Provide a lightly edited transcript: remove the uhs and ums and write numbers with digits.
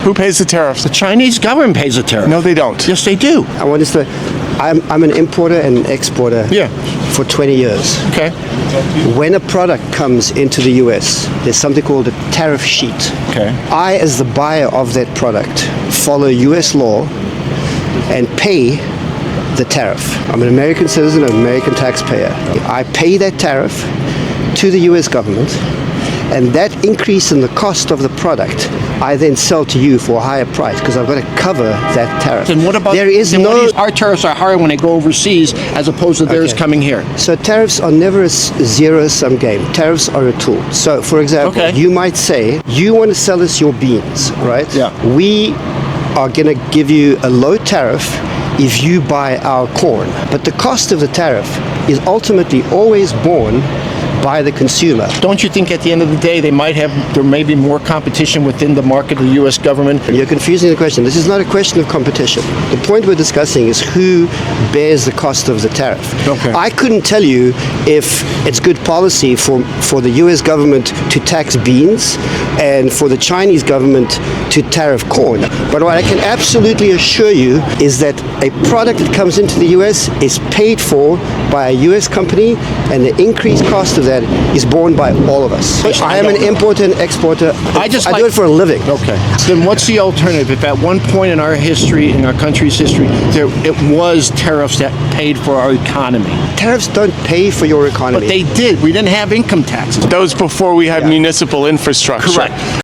Who pays the tariffs? The Chinese government pays a tariff. No, they don't. Yes, they do. I want to say, I'm an importer and an exporter for 20 years. Okay. When a product comes into the US, there's something called a tariff sheet. Okay. I, as the buyer of that product, follow US law and pay the tariff. I'm an American citizen, an American taxpayer. I pay that tariff to the US government, and that increase in the cost of the product, I then sell to you for a higher price because I've got to cover that tariff. Then what about our tariffs are higher when they go overseas as opposed to theirs coming here? So tariffs are never a zero-sum game. Tariffs are a tool. So, for example, you might say, you want to sell us your beans, right? Yeah. We are going to give you a low tariff if you buy our corn. But the cost of the tariff is ultimately always borne by the consumer. Don't you think at the end of the day there may be more competition within the market of the U.S. government? You're confusing the question. This is not a question of competition. The point we're discussing is who bears the cost of the tariff. Okay. I couldn't tell you if it's good policy for the U.S. government to tax beans and for the Chinese government to tariff corn. But what I can absolutely assure you is that a product that comes into the U.S. is paid for by a U.S. company, and the increased cost of that is borne by all of us. I am an importer and exporter. I do it for a living. Okay. Then what's the alternative? If at one point in our history, in our country's history, it was tariffs that paid for our economy. Tariffs don't pay for your economy. But they did. We didn't have income taxes. That was before we had municipal infrastructure. Correct.